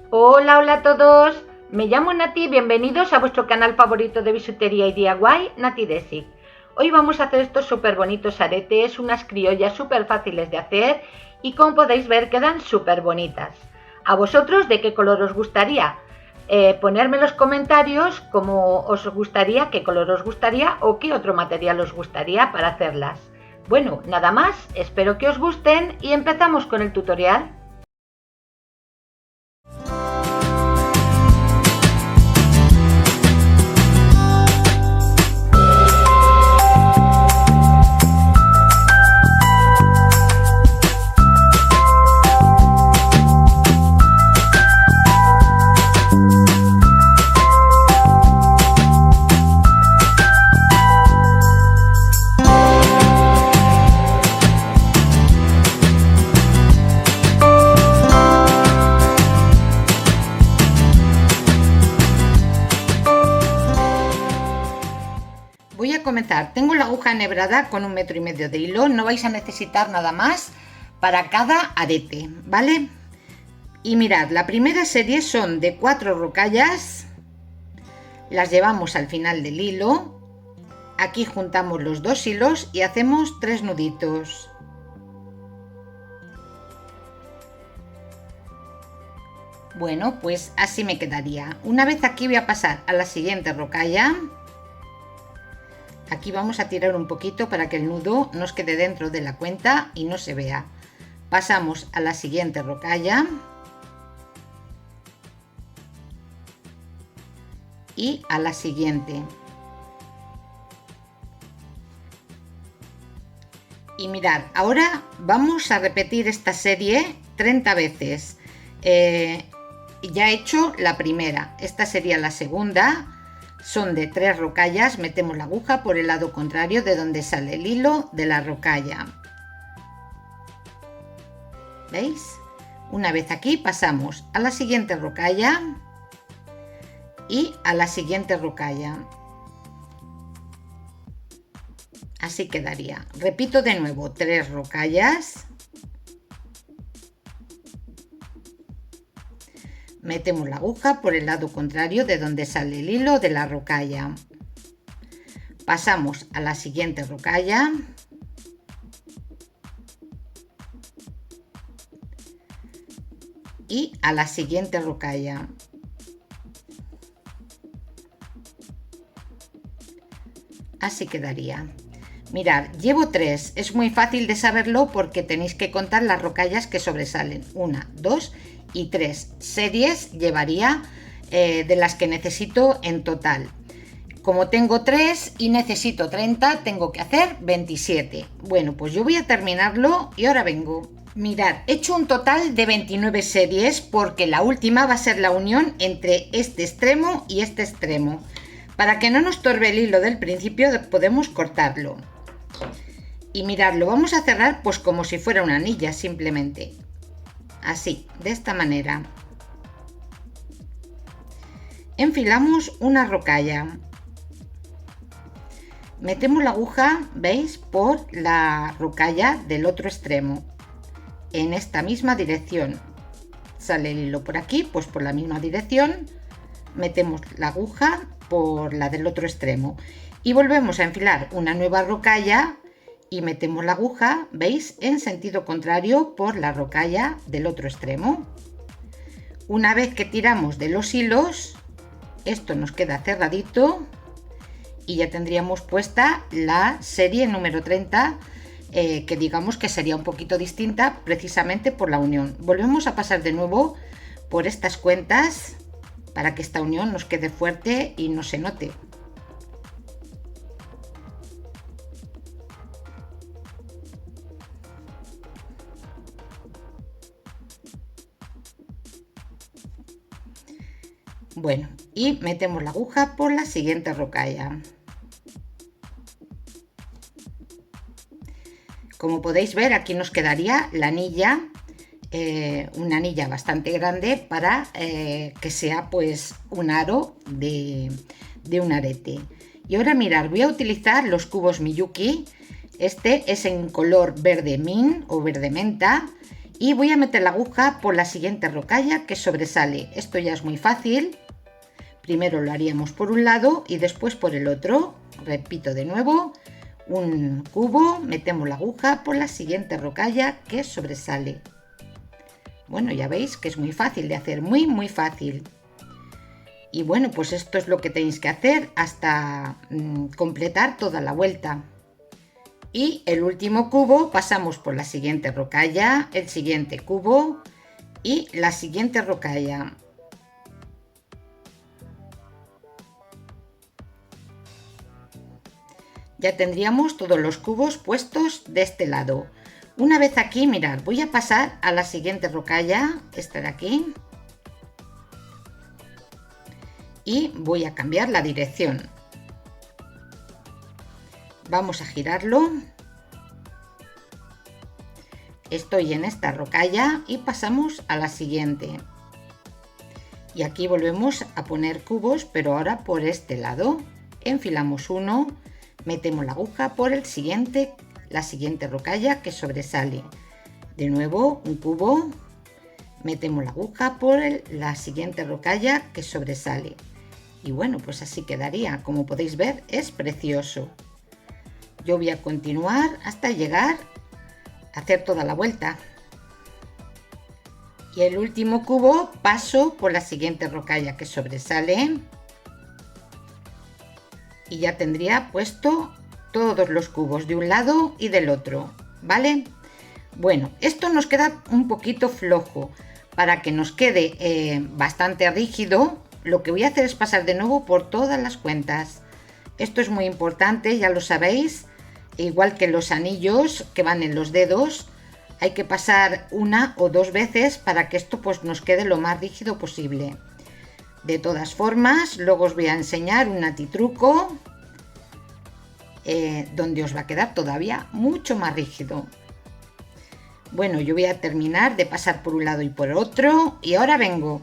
Hola, hola a todos. Me llamo Nati, bienvenidos a vuestro canal favorito de bisutería y DIY, Nati Desi. Hoy vamos a hacer estos súper bonitos aretes, unas criollas súper fáciles de hacer y como podéis ver quedan súper bonitas. ¿A vosotros de qué color os gustaría? Ponerme en los comentarios cómo os gustaría, qué color os gustaría o qué otro material os gustaría para hacerlas. Bueno, nada más, espero que os gusten y empezamos con el tutorial. Voy a comenzar. Tengo la aguja enhebrada con 1,5 metros de hilo. No vais a necesitar nada más para cada arete, ¿vale? Y mirad, la primera serie son de 4 rocallas. Las llevamos al final del hilo. Aquí juntamos los 2 hilos y hacemos 3 nuditos. Bueno, pues así me quedaría. Una vez aquí voy a pasar a la siguiente rocalla. Aquí vamos a tirar un poquito para que el nudo nos quede dentro de la cuenta y no se vea. Pasamos a la siguiente rocalla y a la siguiente. Y mirad, ahora vamos a repetir esta serie 30 veces. Ya he hecho la primera, esta sería la segunda. Son de 3 rocallas, metemos la aguja por el lado contrario de donde sale el hilo de la rocalla. ¿Veis? Una vez aquí pasamos a la siguiente rocalla y a la siguiente rocalla. Así quedaría. Repito de nuevo, 3 rocallas. Metemos la aguja por el lado contrario de donde sale el hilo de la rocalla. Pasamos a la siguiente rocalla. Y a la siguiente rocalla. Así quedaría. Mirad, llevo 3. Es muy fácil de saberlo porque tenéis que contar las rocallas que sobresalen. 1, 2 y 3 series llevaría de las que necesito en total. Como tengo 3 y necesito 30, tengo que hacer 27. Bueno, pues yo voy a terminarlo y ahora vengo. Mirad, he hecho un total de 29 series porque la última va a ser la unión entre este extremo y este extremo. Para que no nos torbe el hilo del principio podemos cortarlo. Y mirad, lo vamos a cerrar pues como si fuera una anilla simplemente. Así, de esta manera. Enfilamos una rocalla. Metemos la aguja, ¿veis? Por la rocalla del otro extremo. En esta misma dirección. Sale el hilo por aquí, pues por la misma dirección. Metemos la aguja por la del otro extremo. Y volvemos a enfilar una nueva rocalla. Y metemos la aguja, ¿veis? En sentido contrario por la rocalla del otro extremo. Una vez que tiramos de los hilos, esto nos queda cerradito y ya tendríamos puesta la serie número 30, que digamos que sería un poquito distinta precisamente por la unión. Volvemos a pasar de nuevo por estas cuentas para que esta unión nos quede fuerte y no se note. Bueno, y metemos la aguja por la siguiente rocalla. Como podéis ver, aquí nos quedaría la anilla, una anilla bastante grande para que sea pues un aro de un arete. Y ahora mirar, voy a utilizar los cubos Miyuki. Este es en color verde mint o verde menta y voy a meter la aguja por la siguiente rocalla que sobresale. Esto ya es muy fácil. Primero lo haríamos por un lado y después por el otro. Repito de nuevo, un cubo, metemos la aguja por la siguiente rocalla que sobresale. Bueno, ya veis que es muy fácil de hacer, muy fácil. Y bueno, pues esto es lo que tenéis que hacer hasta completar toda la vuelta. Y el último cubo pasamos por la siguiente rocalla, el siguiente cubo y la siguiente rocalla. Ya tendríamos todos los cubos puestos de este lado. Una vez aquí, mirad, voy a pasar a la siguiente rocalla, esta de aquí, y voy a cambiar la dirección. Vamos a girarlo. Estoy en esta rocalla y pasamos a la siguiente. Y aquí volvemos a poner cubos, pero ahora por este lado. Enfilamos uno, metemos la aguja por el siguiente, la siguiente rocalla que sobresale. De nuevo un cubo, metemos la aguja por la siguiente rocalla que sobresale. Y bueno, pues así quedaría. Como podéis ver, es precioso. Yo voy a continuar hasta llegar a hacer toda la vuelta. Y el último cubo paso por la siguiente rocalla que sobresale. Y ya tendría puesto todos los cubos de un lado y del otro, ¿vale? Bueno, esto nos queda un poquito flojo. Para que nos quede bastante rígido, lo que voy a hacer es pasar de nuevo por todas las cuentas. Esto es muy importante, ya lo sabéis. Igual que los anillos que van en los dedos, hay que pasar una o dos veces para que esto pues nos quede lo más rígido posible. De todas formas, luego os voy a enseñar un natitruco donde os va a quedar todavía mucho más rígido. Bueno, yo voy a terminar de pasar por un lado y por otro y ahora vengo.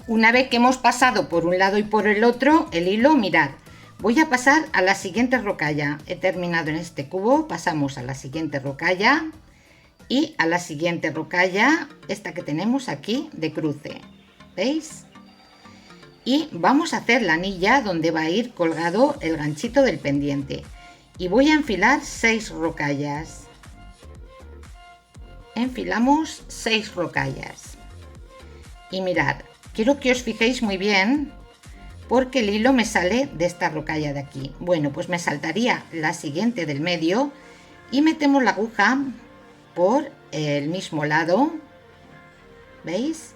Una vez que hemos pasado por un lado y por el otro, el hilo, mirad, voy a pasar a la siguiente rocalla. He terminado en este cubo, pasamos a la siguiente rocalla y a la siguiente rocalla, esta que tenemos aquí de cruce. ¿Veis? Y vamos a hacer la anilla donde va a ir colgado el ganchito del pendiente. Y voy a enfilar 6 rocallas. Enfilamos 6 rocallas. Y mirad, quiero que os fijéis muy bien porque el hilo me sale de esta rocalla de aquí. Bueno, pues me saltaría la siguiente del medio y metemos la aguja por el mismo lado, ¿veis?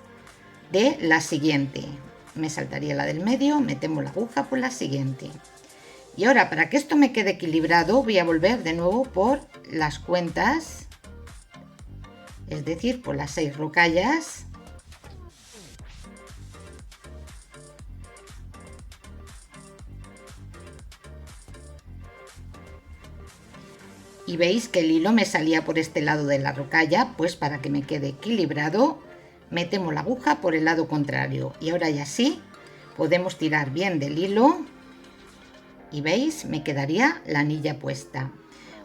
De la siguiente. Me saltaría la del medio, metemos la aguja por la siguiente. Y ahora, para que esto me quede equilibrado, voy a volver de nuevo por las cuentas, es decir, por las 6 rocallas. Y veis que el hilo me salía por este lado de la rocalla, pues para que me quede equilibrado, metemos la aguja por el lado contrario. Y ahora ya sí, podemos tirar bien del hilo. Y veis, me quedaría la anilla puesta.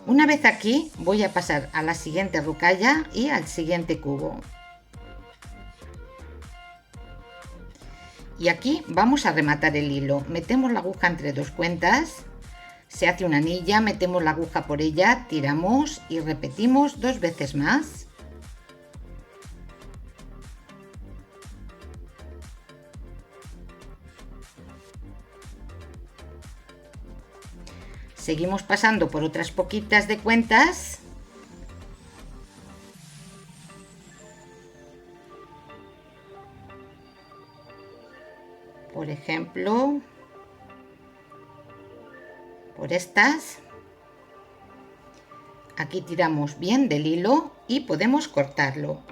Una vez aquí, voy a pasar a la siguiente rocalla y al siguiente cubo. Y aquí vamos a rematar el hilo. Metemos la aguja entre dos cuentas. Se hace una anilla, metemos la aguja por ella, tiramos y repetimos 2 veces más. Seguimos pasando por otras poquitas de cuentas. Por ejemplo, por estas. Aquí tiramos bien del hilo y podemos cortarlo.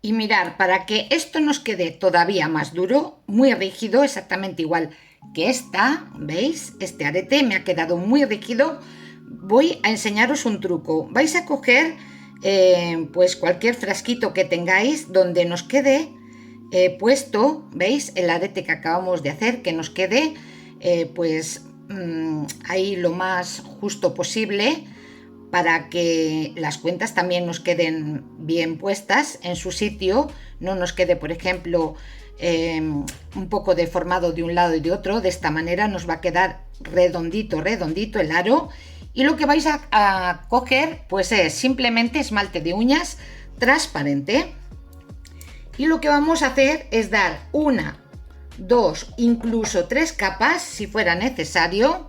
Y mirar, para que esto nos quede todavía más duro, muy rígido, exactamente igual que esta, ¿veis? Este arete me ha quedado muy rígido. Voy a enseñaros un truco. Vais a coger pues cualquier frasquito que tengáis donde nos quede puesto, ¿veis? El arete que acabamos de hacer, que nos quede pues ahí lo más justo posible. para que las cuentas también nos queden bien puestas en su sitio, no nos quede, por ejemplo, un poco deformado de un lado y de otro. De esta manera nos va a quedar redondito el aro, y lo que vais a coger pues es simplemente esmalte de uñas transparente, y lo que vamos a hacer es dar una, dos, incluso tres capas si fuera necesario,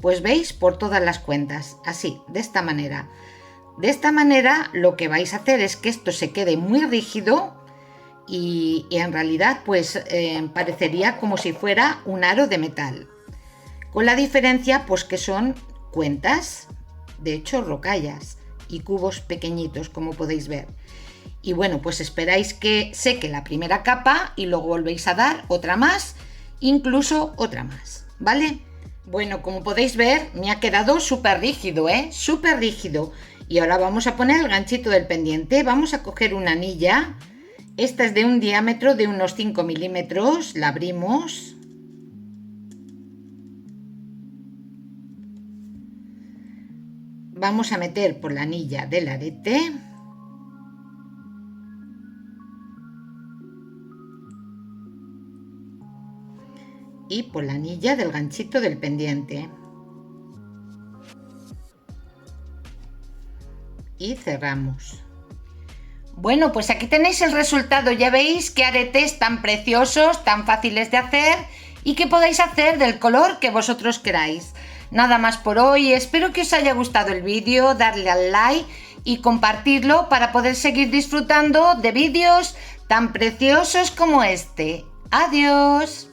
pues veis, por todas las cuentas, así, de esta manera. De esta manera lo que vais a hacer es que esto se quede muy rígido y en realidad pues parecería como si fuera un aro de metal, con la diferencia pues que son cuentas, de hecho rocallas y cubos pequeñitos, como podéis ver. Y bueno, pues esperáis que seque la primera capa y luego volvéis a dar otra más, incluso otra más, ¿vale? Bueno, como podéis ver, me ha quedado súper rígido, súper rígido. Y ahora vamos a poner el ganchito del pendiente. Vamos a coger una anilla. Esta es de un diámetro de unos 5 milímetros. La abrimos. Vamos a meter por la anilla del arete. Y por la anilla del ganchito del pendiente. Y cerramos. Bueno, pues aquí tenéis el resultado. Ya veis qué aretes tan preciosos, tan fáciles de hacer y que podáis hacer del color que vosotros queráis. Nada más por hoy. Espero que os haya gustado el vídeo, darle al like y compartirlo para poder seguir disfrutando de vídeos tan preciosos como este. ¡Adiós!